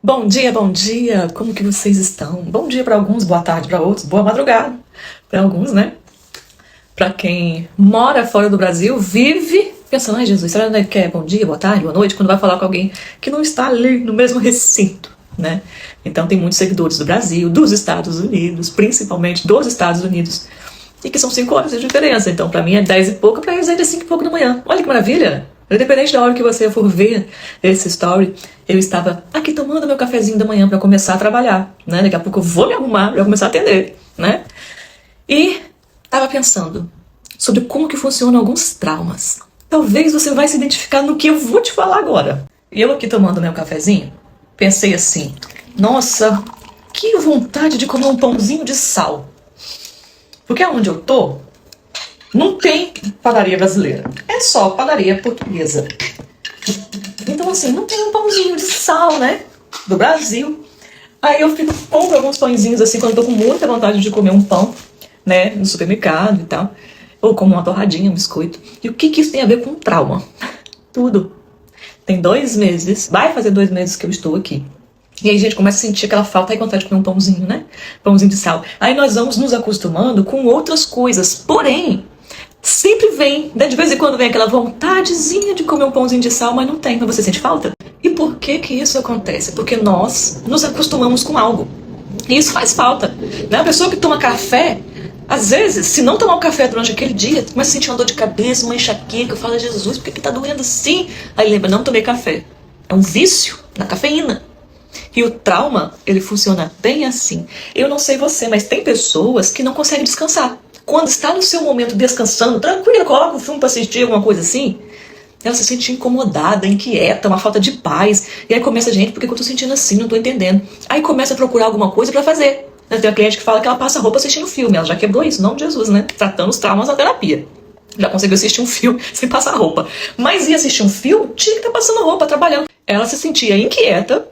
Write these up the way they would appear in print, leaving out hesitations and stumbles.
Bom dia, bom dia! Como que vocês estão? Bom dia para alguns, boa tarde para outros, boa madrugada para alguns, né? Para quem mora fora do Brasil, vive pensando, ai Jesus, será que é bom dia, boa tarde, boa noite, quando vai falar com alguém que não está ali no mesmo recinto, né? Então tem muitos seguidores do Brasil, dos Estados Unidos, principalmente dos Estados Unidos, e que são 5 horas de diferença. Então para mim é 10 e pouco, para eles ainda é 5 e pouco da manhã. Olha que maravilha! Independente da hora que você for ver esse story, eu estava aqui tomando meu cafezinho da manhã para começar a trabalhar, né? Daqui a pouco eu vou me arrumar para começar a atender, né? E estava pensando sobre como que funcionam alguns traumas. Talvez você vai se identificar no que eu vou te falar agora. E eu aqui tomando meu cafezinho, pensei assim, nossa, que vontade de comer um pãozinho de sal. Porque onde eu tô, não tem padaria brasileira, é só padaria portuguesa. Então assim, não tem um pãozinho de sal, né, do Brasil. Aí eu compro alguns pãezinhos assim, quando eu tô com muita vontade de comer um pão, né, no supermercado e tal. Ou como uma torradinha, um biscoito. E o que isso tem a ver com trauma? Tudo. Tem 2 meses, vai fazer 2 meses que eu estou aqui. E aí a gente começa a sentir aquela falta e vontade de comer um pãozinho, né? Pãozinho de sal. Aí nós vamos nos acostumando com outras coisas. Porém, sempre vem, né? De vez em quando vem aquela vontadezinha de comer um pãozinho de sal, mas não tem, mas você sente falta. E por que que isso acontece? Porque nós nos acostumamos com algo. E isso faz falta, né? A pessoa que toma café, às vezes, se não tomar o café durante aquele dia, começa a sentir uma dor de cabeça, uma enxaqueca, fala, Jesus, por que tá doendo assim? Aí lembra, não tomei café. É um vício na cafeína. E o trauma, ele funciona bem assim. Eu não sei você, mas tem pessoas que não conseguem descansar. Quando está no seu momento descansando, tranquila, coloca um filme para assistir, alguma coisa assim, ela se sente incomodada, inquieta, uma falta de paz. E aí começa, gente, por que eu tô sentindo assim? Não tô entendendo. Aí começa a procurar alguma coisa para fazer. Tem uma cliente que fala que ela passa roupa assistindo filme. Ela já quebrou isso, em nome de Jesus, né? Tratando os traumas na terapia. Já conseguiu assistir um filme sem passar roupa. Mas ia assistir um filme, tinha que estar passando roupa, trabalhando. Ela se sentia inquieta,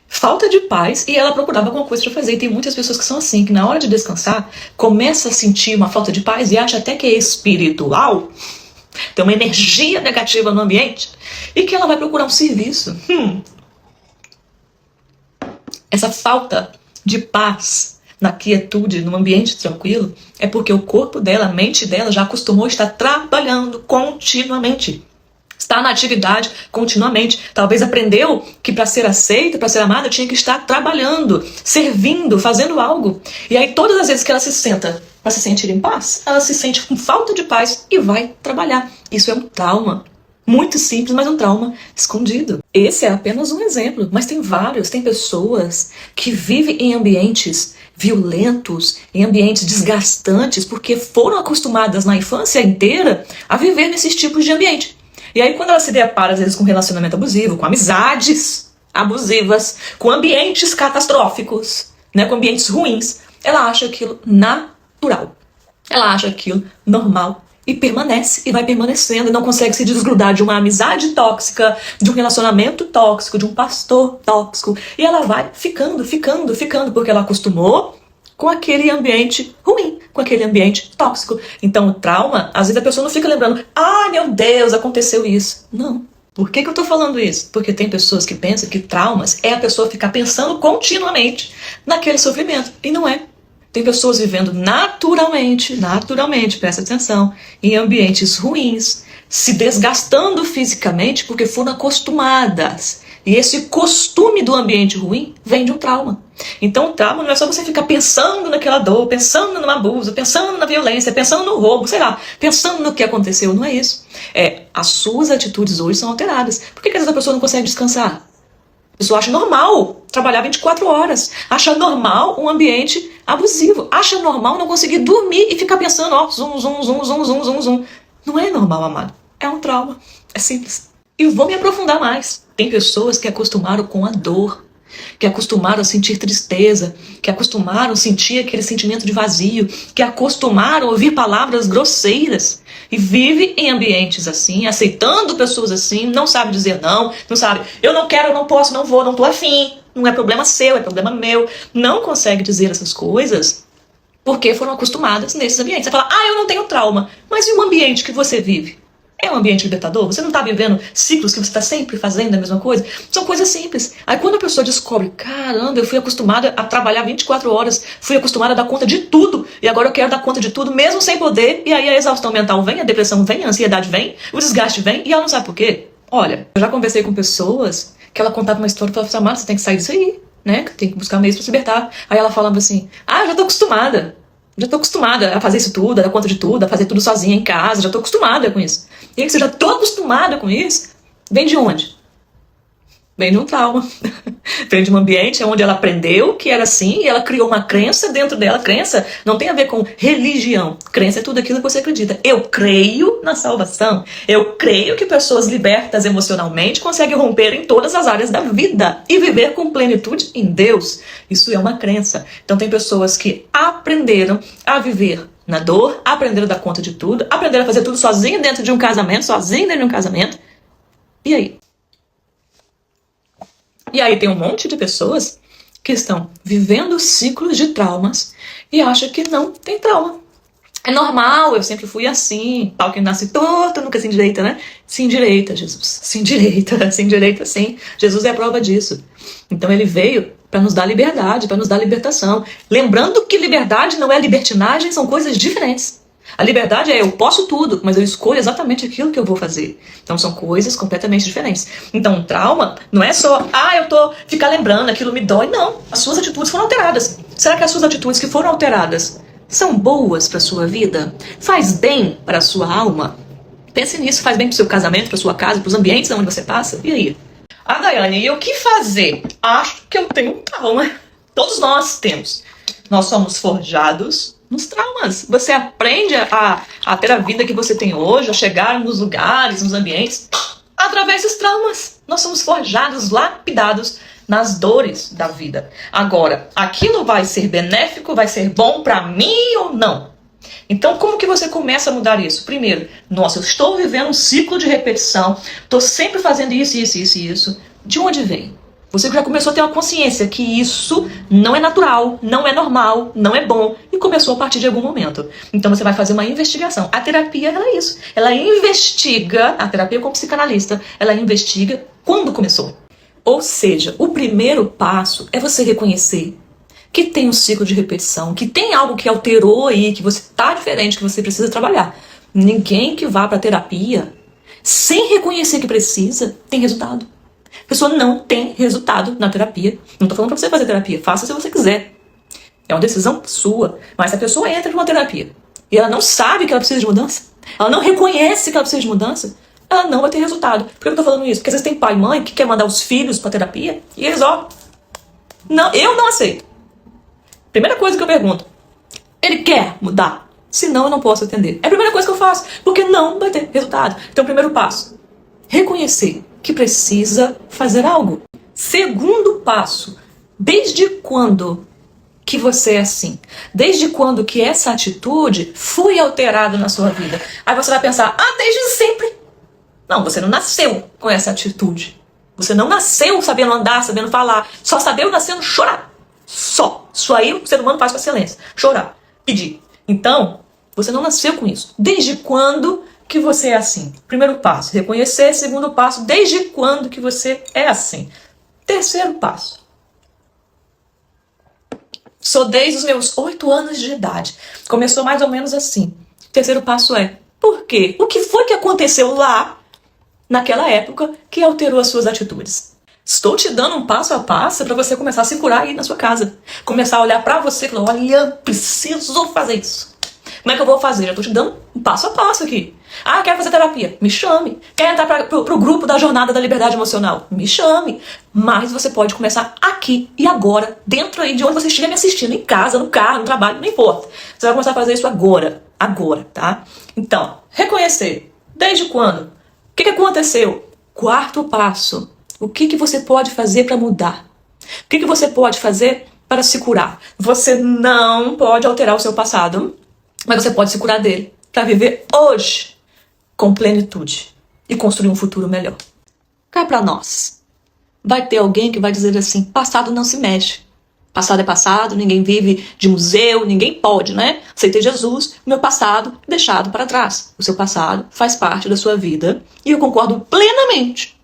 falta de paz, e ela procurava alguma coisa para fazer. E tem muitas pessoas que são assim, que na hora de descansar, começa a sentir uma falta de paz e acha até que é espiritual, tem uma energia negativa no ambiente, e que ela vai procurar um serviço. Essa falta de paz, na quietude, num ambiente tranquilo, é porque o corpo dela, a mente dela já acostumou a estar trabalhando continuamente. Está na atividade continuamente. Talvez aprendeu que para ser aceita, para ser amada, tinha que estar trabalhando, servindo, fazendo algo. E aí todas as vezes que ela se senta para se sentir em paz, ela se sente com falta de paz e vai trabalhar. Isso é um trauma. Muito simples, mas um trauma escondido. Esse é apenas um exemplo, mas tem vários. Tem pessoas que vivem em ambientes violentos, em ambientes desgastantes, porque foram acostumadas na infância inteira a viver nesses tipos de ambiente. E aí quando ela se depara, às vezes, com relacionamento abusivo, com amizades abusivas, com ambientes catastróficos, né, com ambientes ruins, ela acha aquilo natural. Ela acha aquilo normal. E permanece, e vai permanecendo, e não consegue se desgrudar de uma amizade tóxica, de um relacionamento tóxico, de um pastor tóxico. E ela vai ficando, porque ela acostumou com aquele ambiente ruim, com aquele ambiente tóxico. Então o trauma, às vezes a pessoa não fica lembrando, ah, meu Deus, aconteceu isso. Não. Por que eu tô falando isso? Porque tem pessoas que pensam que traumas é a pessoa ficar pensando continuamente naquele sofrimento. E não é. Tem pessoas vivendo naturalmente, presta atenção, em ambientes ruins, se desgastando fisicamente porque foram acostumadas. E esse costume do ambiente ruim vem de um trauma. Então o trauma não é só você ficar pensando naquela dor, pensando no abuso, pensando na violência, pensando no roubo, sei lá, pensando no que aconteceu. Não é isso. As suas atitudes hoje são alteradas. Por que essa pessoa não consegue descansar? A pessoa acha normal trabalhar 24 horas, acha normal um ambiente abusivo, acha normal não conseguir dormir e ficar pensando, ó, zum. Não é normal, amado. É um trauma. É simples. E vou me aprofundar mais. Tem pessoas que acostumaram com a dor, que acostumaram a sentir tristeza, que acostumaram a sentir aquele sentimento de vazio, que acostumaram a ouvir palavras grosseiras e vive em ambientes assim, aceitando pessoas assim, não sabe dizer não sabe, eu não quero, eu não posso, não vou, não tô afim, não é problema seu, é problema meu, não consegue dizer essas coisas porque foram acostumadas nesses ambientes. Você fala, eu não tenho trauma, mas e o ambiente que você vive? É um ambiente libertador? Você não está vivendo ciclos que você está sempre fazendo a mesma coisa? São coisas simples. Aí quando a pessoa descobre, caramba, eu fui acostumada a trabalhar 24 horas, fui acostumada a dar conta de tudo, e agora eu quero dar conta de tudo mesmo sem poder, e aí a exaustão mental vem, a depressão vem, a ansiedade vem, o desgaste vem, e ela não sabe por quê. Olha, eu já conversei com pessoas que ela contava uma história e falava assim, Amara, você tem que sair disso aí, né? Tem que buscar meios para se libertar. Aí ela falava assim, já tô acostumada. Já tô acostumada a fazer isso tudo, a dar conta de tudo, a fazer tudo sozinha em casa, já tô acostumada com isso. E aí, se eu já tô acostumada com isso, vem de onde? Vem de um trauma. Vem de um ambiente onde ela aprendeu que era assim e ela criou uma crença dentro dela. Crença não tem a ver com religião. Crença é tudo aquilo que você acredita. Eu creio na salvação. Eu creio que pessoas libertas emocionalmente conseguem romper em todas as áreas da vida e viver com plenitude em Deus. Isso é uma crença. Então tem pessoas que aprenderam a viver na dor, aprenderam a dar conta de tudo, aprenderam a fazer tudo sozinho dentro de um casamento, E aí? E aí tem um monte de pessoas que estão vivendo ciclos de traumas e acham que não tem trauma. É normal, eu sempre fui assim, pau que nasce torto, nunca se endireita, né? Se endireita, Jesus. Se endireita sim. Jesus é a prova disso. Então ele veio para nos dar liberdade, para nos dar libertação. Lembrando que liberdade não é libertinagem, são coisas diferentes. A liberdade é eu posso tudo, mas eu escolho exatamente aquilo que eu vou fazer. Então são coisas completamente diferentes. Então um trauma não é só, ficar lembrando, aquilo me dói. Não, as suas atitudes foram alteradas. Será que as suas atitudes que foram alteradas são boas para a sua vida? Faz bem para a sua alma? Pense nisso, faz bem para o seu casamento, para a sua casa, para os ambientes onde você passa? E aí? Daiane, e o que fazer? Acho que eu tenho um trauma. Todos nós temos. Nós somos forjados nos traumas. Você aprende a ter a vida que você tem hoje, a chegar nos lugares, nos ambientes, através dos traumas. Nós somos forjados, lapidados nas dores da vida. Agora, aquilo vai ser benéfico, vai ser bom para mim ou não? Então, como que você começa a mudar isso? Primeiro, eu estou vivendo um ciclo de repetição, estou sempre fazendo isso. De onde vem? Você já começou a ter uma consciência que isso não é natural, não é normal, não é bom, e começou a partir de algum momento. Então você vai fazer uma investigação. A terapia, ela é isso. Ela investiga, a terapia como psicanalista, ela investiga quando começou. Ou seja, o primeiro passo é você reconhecer que tem um ciclo de repetição, que tem algo que alterou aí, que você está diferente, que você precisa trabalhar. Ninguém que vá para terapia sem reconhecer que precisa tem resultado. A pessoa não tem resultado na terapia. Não estou falando para você fazer terapia, faça se você quiser. É uma decisão sua. Mas se a pessoa entra numa terapia e ela não sabe que ela precisa de mudança, ela não reconhece que ela precisa de mudança, ela não vai ter resultado. Por que eu estou falando isso? Porque às vezes tem pai e mãe que quer mandar os filhos para terapia e eles, não, eu não aceito. Primeira coisa que eu pergunto, ele quer mudar? Senão eu não posso atender. É a primeira coisa que eu faço, porque não vai ter resultado. Então, primeiro passo, reconhecer que precisa fazer algo. Segundo passo, desde quando que você é assim? Desde quando que essa atitude foi alterada na sua vida? Aí você vai pensar, desde sempre. Não, você não nasceu com essa atitude. Você não nasceu sabendo andar, sabendo falar. Só sabeu nascendo chorar. Só. Isso aí o ser humano faz com excelência. Chorar. Pedir. Então, você não nasceu com isso. Desde quando que você é assim? Primeiro passo, reconhecer. Segundo passo, desde quando que você é assim? Terceiro passo. Sou desde os meus 8 anos de idade. Começou mais ou menos assim. Terceiro passo é, por quê? O que foi que aconteceu lá, naquela época, que alterou as suas atitudes? Estou te dando um passo a passo para você começar a se curar aí na sua casa. Começar a olhar para você e falar, olha, preciso fazer isso. Como é que eu vou fazer? Já estou te dando um passo a passo aqui. Quero fazer terapia? Me chame. Quer entrar pro grupo da Jornada da Liberdade Emocional? Me chame. Mas você pode começar aqui e agora, dentro aí de onde você estiver me assistindo, em casa, no carro, no trabalho, não importa. Você vai começar a fazer isso agora, tá? Então, reconhecer. Desde quando? O que aconteceu? Quarto passo. O que você pode fazer para mudar? O que você pode fazer para se curar? Você não pode alterar o seu passado, mas você pode se curar dele para viver hoje com plenitude e construir um futuro melhor. Cá para nós. Vai ter alguém que vai dizer assim, passado não se mexe. Passado é passado, ninguém vive de museu, ninguém pode, né? Aceitei Jesus, meu passado deixado para trás. O seu passado faz parte da sua vida e eu concordo plenamente,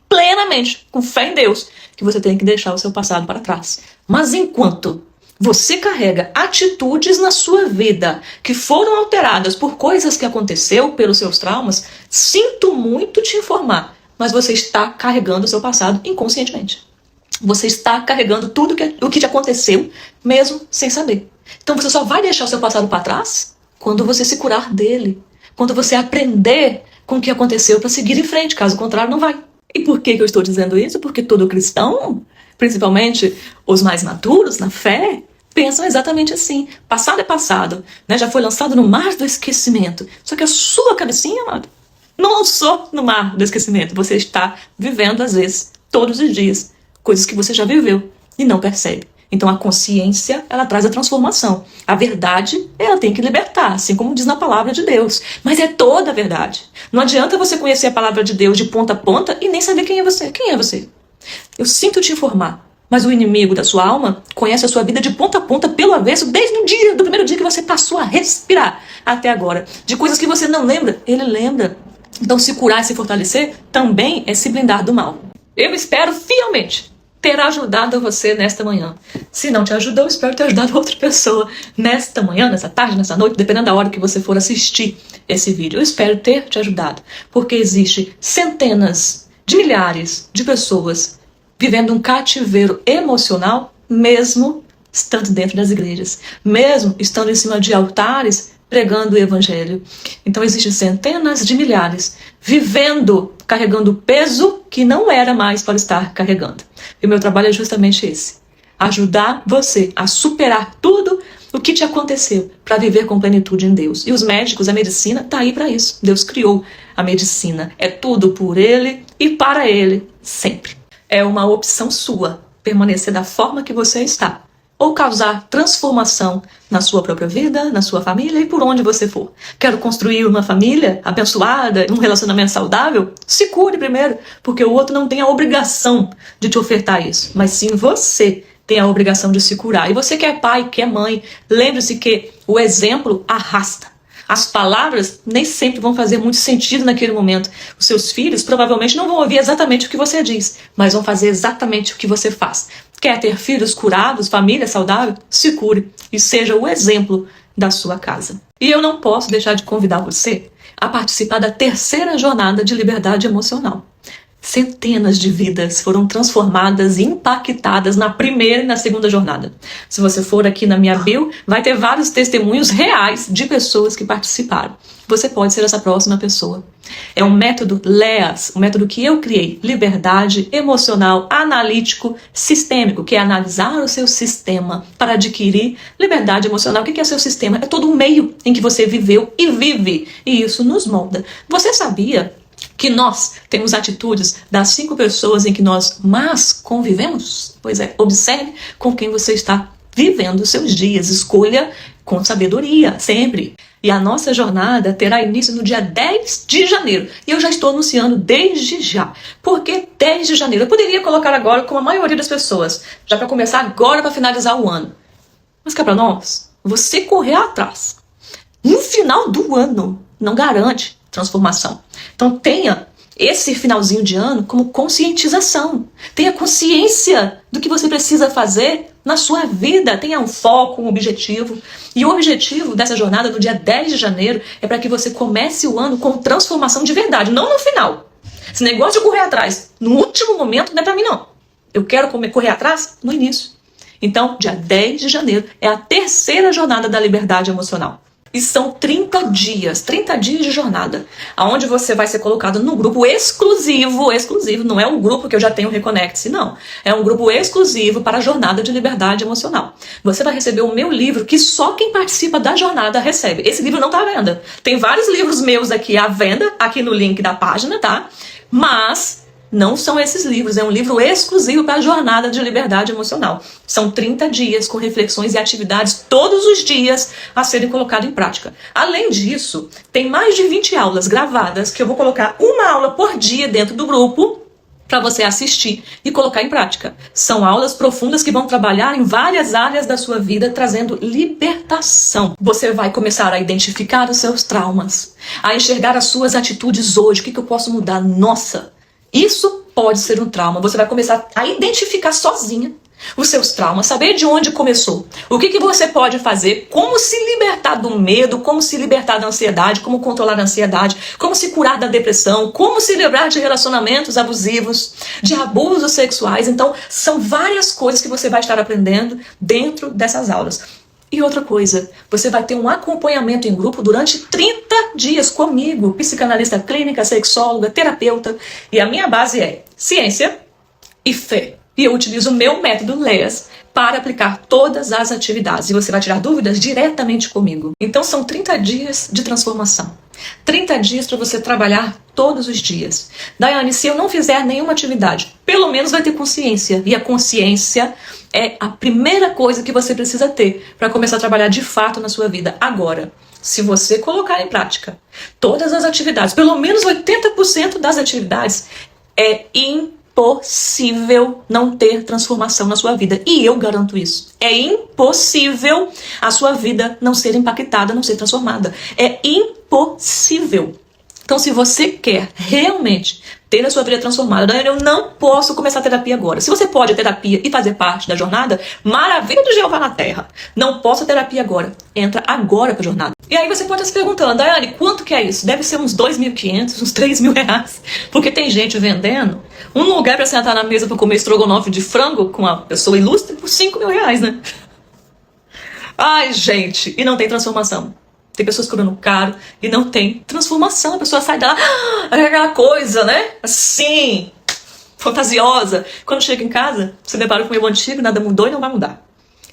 com fé em Deus, que você tem que deixar o seu passado para trás. Mas enquanto você carrega atitudes na sua vida que foram alteradas por coisas que aconteceu pelos seus traumas, sinto muito te informar, mas você está carregando o seu passado inconscientemente. Você está carregando tudo o que te aconteceu, mesmo sem saber. Então você só vai deixar o seu passado para trás quando você se curar dele. Quando você aprender com o que aconteceu para seguir em frente. Caso contrário, não vai. E por que eu estou dizendo isso? Porque todo cristão, principalmente os mais maduros na fé, pensam exatamente assim. Passado é passado, né? Já foi lançado no mar do esquecimento. Só que a sua cabecinha, amado, não lançou no mar do esquecimento. Você está vivendo, às vezes, todos os dias, coisas que você já viveu e não percebe. Então a consciência, ela traz a transformação. A verdade, ela tem que libertar, assim como diz na palavra de Deus. Mas é toda a verdade. Não adianta você conhecer a palavra de Deus de ponta a ponta e nem saber quem é você. Quem é você? Eu sinto te informar, mas o inimigo da sua alma conhece a sua vida de ponta a ponta pelo avesso desde do primeiro dia que você passou a respirar até agora. De coisas que você não lembra, ele lembra. Então se curar e se fortalecer também é se blindar do mal. Eu espero fielmente ter ajudado você nesta manhã. Se não te ajudou, eu espero ter ajudado outra pessoa nesta manhã, nessa tarde, nessa noite, dependendo da hora que você for assistir esse vídeo. Eu espero ter te ajudado, porque existe centenas de milhares de pessoas vivendo um cativeiro emocional, mesmo estando dentro das igrejas, mesmo estando em cima de altares, pregando o evangelho. Então existem centenas de milhares vivendo, carregando peso que não era mais para estar carregando. E o meu trabalho é justamente esse: ajudar você a superar tudo o que te aconteceu para viver com plenitude em Deus. E os médicos, a medicina, está aí para isso. Deus criou a medicina. É tudo por Ele e para Ele, sempre. É uma opção sua permanecer da forma que você está, ou causar transformação na sua própria vida, na sua família e por onde você for. Quero construir uma família abençoada, um relacionamento saudável? Se cure primeiro, porque o outro não tem a obrigação de te ofertar isso, mas sim você tem a obrigação de se curar. E você que é pai, que é mãe, lembre-se que o exemplo arrasta. As palavras nem sempre vão fazer muito sentido naquele momento. Os seus filhos provavelmente não vão ouvir exatamente o que você diz, mas vão fazer exatamente o que você faz. Quer ter filhos curados, família saudável? Se cure e seja o exemplo da sua casa. E eu não posso deixar de convidar você a participar da terceira jornada de liberdade emocional. Centenas de vidas foram transformadas e impactadas na primeira e na segunda jornada. Se você for aqui na minha bio, vai ter vários testemunhos reais de pessoas que participaram. Você pode ser essa próxima pessoa. É um método LEAS, um método que eu criei. Liberdade emocional, analítico, sistêmico, que é analisar o seu sistema para adquirir liberdade emocional. O que é o seu sistema? É todo o meio em que você viveu e vive. E isso nos molda. Você sabia que nós temos atitudes das 5 pessoas em que nós mais convivemos? Pois é, observe com quem você está vivendo os seus dias. Escolha com sabedoria, sempre. E a nossa jornada terá início no dia 10 de janeiro. E eu já estou anunciando desde já. Por que 10 de janeiro? Eu poderia colocar agora, como a maioria das pessoas, já para começar agora, para finalizar o ano. Mas cá para nós, você correr atrás no final do ano não garante transformação. Então tenha esse finalzinho de ano como conscientização. Tenha consciência do que você precisa fazer na sua vida. Tenha um foco, um objetivo. E o objetivo dessa jornada no dia 10 de janeiro é para que você comece o ano com transformação de verdade, não no final. Esse negócio de correr atrás no último momento não é para mim, não. Eu quero correr atrás no início. Então, dia 10 de janeiro é a terceira jornada da liberdade emocional. E são 30 dias de jornada, onde você vai ser colocado num grupo exclusivo, não é um grupo que eu já tenho Reconecte-se, não. É um grupo exclusivo para a jornada de liberdade emocional. Você vai receber o meu livro, que só quem participa da jornada recebe. Esse livro não está à venda. Tem vários livros meus aqui à venda, aqui no link da página, tá? Mas não são esses livros, é um livro exclusivo para a jornada de liberdade emocional. São 30 dias com reflexões e atividades todos os dias a serem colocadas em prática. Além disso, tem mais de 20 aulas gravadas que eu vou colocar uma aula por dia dentro do grupo, para você assistir e colocar em prática. São aulas profundas que vão trabalhar em várias áreas da sua vida, trazendo libertação. Você vai começar a identificar os seus traumas, a enxergar as suas atitudes hoje. O que eu posso mudar? Nossa, isso pode ser um trauma. Você vai começar a identificar sozinha os seus traumas, saber de onde começou, o que você pode fazer, como se libertar do medo, como se libertar da ansiedade, como controlar a ansiedade, como se curar da depressão, como se livrar de relacionamentos abusivos, de abusos sexuais. Então, são várias coisas que você vai estar aprendendo dentro dessas aulas. E outra coisa, você vai ter um acompanhamento em grupo durante 30 dias comigo, psicanalista clínica, sexóloga, terapeuta, e a minha base é ciência e fé. E eu utilizo o meu método LEAS para aplicar todas as atividades. E você vai tirar dúvidas diretamente comigo. Então são 30 dias de transformação. 30 dias para você trabalhar todos os dias. Daiane, se eu não fizer nenhuma atividade, pelo menos vai ter consciência. E a consciência é a primeira coisa que você precisa ter para começar a trabalhar de fato na sua vida. Agora, se você colocar em prática todas as atividades, pelo menos 80% das atividades, é impossível não ter transformação na sua vida. E eu garanto isso. É impossível a sua vida não ser impactada, não ser transformada. É impossível. Então, se você quer realmente ter a sua vida transformada, Daiane, eu não posso começar a terapia agora. Se você pode a terapia e fazer parte da jornada, maravilha do Jeová na Terra. Não posso a terapia agora. Entra agora para a jornada. E aí você pode estar se perguntando, Daiane, quanto que é isso? Deve ser uns 2.500, uns 3.000 reais. Porque tem gente vendendo um lugar para sentar na mesa para comer estrogonofe de frango com uma pessoa ilustre por 5.000 reais, né? Ai, gente, e não tem transformação. Tem pessoas cobrando caro e não tem transformação. A pessoa sai dela, aquela coisa, né? Assim, fantasiosa. Quando chega em casa, você depara com o meu antigo, nada mudou e não vai mudar.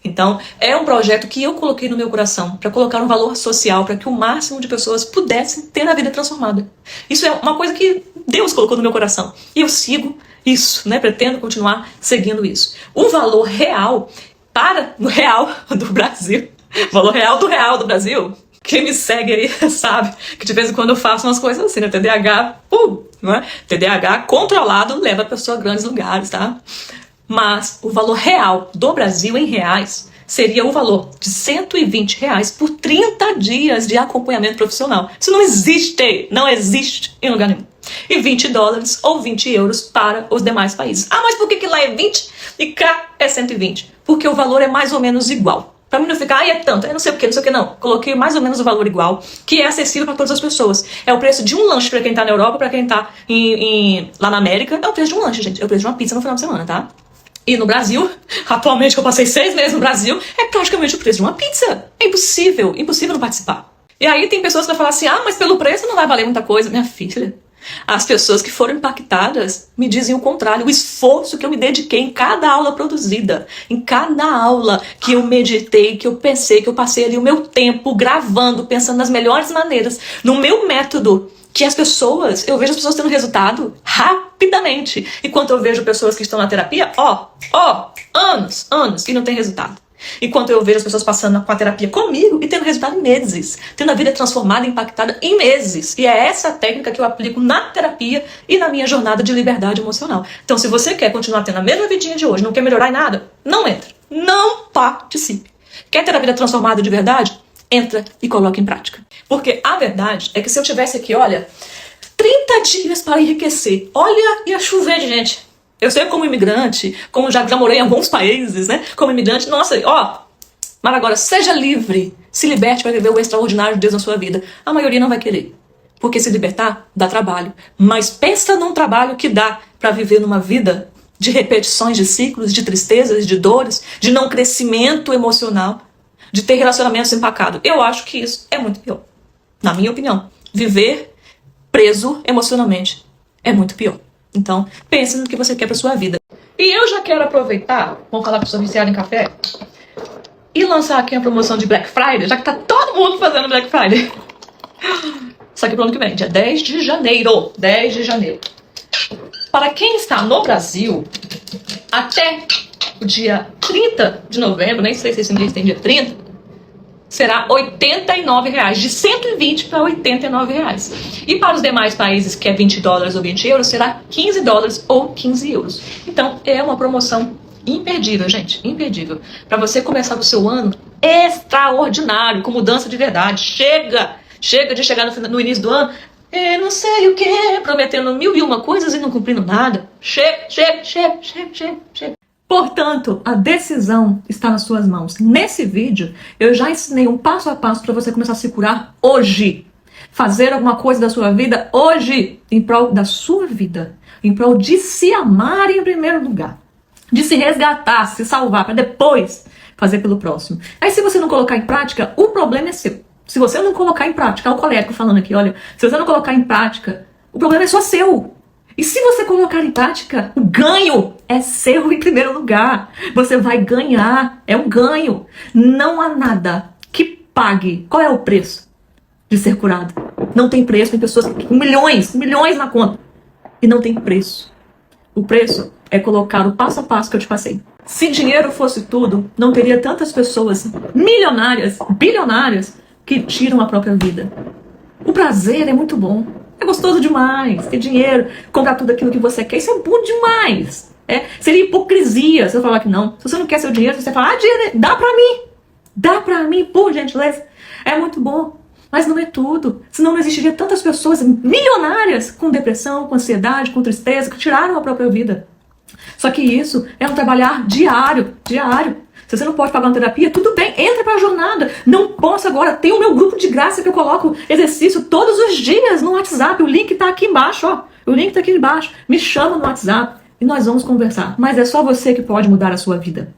Então, é um projeto que eu coloquei no meu coração para colocar um valor social para que o máximo de pessoas pudessem ter a vida transformada. Isso é uma coisa que Deus colocou no meu coração. E eu sigo isso, né? Pretendo continuar seguindo isso. O valor real para o real do Brasil, o valor real do Brasil, quem me segue aí sabe que de vez em quando eu faço umas coisas assim, né? TDAH, não é? TDAH controlado leva a pessoa a grandes lugares, tá? Mas o valor real do Brasil em reais seria o valor de R$120 por 30 dias de acompanhamento profissional. Isso não existe em lugar nenhum. E $20 ou 20 euros para os demais países. Ah, mas por que lá é 20 e cá é 120? Porque o valor é mais ou menos igual. Pra mim não ficar, é tanto, não sei o que, não. Coloquei mais ou menos o valor igual, que é acessível para todas as pessoas. É o preço de um lanche para quem tá na Europa, para quem tá lá na América. É o preço de um lanche, gente. É o preço de uma pizza no final de semana, tá? E no Brasil, atualmente que eu passei 6 meses no Brasil, é praticamente o preço de uma pizza. É impossível não participar. E aí tem pessoas que vão falar assim, mas pelo preço não vai valer muita coisa. Minha filha, as pessoas que foram impactadas me dizem o contrário. O esforço que eu me dediquei em cada aula produzida, em cada aula que eu meditei, que eu pensei, que eu passei ali o meu tempo gravando, pensando nas melhores maneiras, no meu método, que eu vejo as pessoas tendo resultado rapidamente. Enquanto eu vejo pessoas que estão na terapia, anos, e não tem resultado. Enquanto eu vejo as pessoas passando com a terapia comigo e tendo resultado em meses, tendo a vida transformada, impactada em meses. E é essa técnica que eu aplico na terapia e na minha jornada de liberdade emocional. Então, se você quer continuar tendo a mesma vidinha de hoje, não quer melhorar em nada, não entra. Não participe. Quer ter a vida transformada de verdade? Entra e coloca em prática. Porque a verdade é que se eu tivesse aqui, 30 dias para enriquecer, ia chover de gente. Eu sei como imigrante, como já morei em alguns países, né? Como imigrante, nossa, mas agora, seja livre, se liberte para viver o extraordinário de Deus na sua vida. A maioria não vai querer, porque se libertar dá trabalho. Mas pensa num trabalho que dá para viver numa vida de repetições de ciclos, de tristezas, de dores, de não crescimento emocional, de ter relacionamentos empacados. Eu acho que isso é muito pior. Na minha opinião, viver preso emocionalmente é muito pior. Então, pense no que você quer para sua vida. E eu já quero aproveitar, vamos falar que eu sou viciada em café, e lançar aqui a promoção de Black Friday, já que tá todo mundo fazendo Black Friday. Só que pro ano que vem, dia 10 de janeiro. 10 de janeiro. Para quem está no Brasil, até o dia 30 de novembro, nem sei se esse mês tem dia 30, será R$ 89, de 120 para R$ 89. E para os demais países, que é $20 ou €20, será $15 ou 15 euros. Então, é uma promoção imperdível, gente, imperdível. Para você começar o seu ano extraordinário, com mudança de verdade. Chega de chegar no início do ano, não sei o que, prometendo 1001 coisas e não cumprindo nada. Chega. Portanto, a decisão está nas suas mãos. Nesse vídeo, eu já ensinei um passo a passo para você começar a se curar hoje. Fazer alguma coisa da sua vida hoje, em prol da sua vida. Em prol de se amar em primeiro lugar. De se resgatar, se salvar, para depois fazer pelo próximo. Aí se você não colocar em prática, o problema é seu. Se você não colocar em prática, o colérico falando aqui, olha, se você não colocar em prática, o problema é só seu. E se você colocar em prática, o ganho é seu em primeiro lugar. Você vai ganhar, é um ganho. Não há nada que pague. Qual é o preço de ser curado? Não tem preço, tem pessoas com milhões na conta. E não tem preço. O preço é colocar o passo a passo que eu te passei. Se dinheiro fosse tudo, não teria tantas pessoas milionárias, bilionárias, que tiram a própria vida. O prazer é muito bom. É gostoso demais. Ter dinheiro, comprar tudo aquilo que você quer, isso é bom demais. Seria hipocrisia se eu falar que não. Se você não quer seu dinheiro, você fala, dinheiro, dá pra mim, por gentileza. É muito bom. Mas não é tudo. Senão não existiria tantas pessoas milionárias com depressão, com ansiedade, com tristeza, que tiraram a própria vida. Só que isso é um trabalhar diário. Se você não pode pagar uma terapia, tudo bem, entra para a jornada. Não posso agora, tem o meu grupo de graça que eu coloco exercício todos os dias no WhatsApp. O link tá aqui embaixo, ó. O link tá aqui embaixo. Me chama no WhatsApp e nós vamos conversar. Mas é só você que pode mudar a sua vida.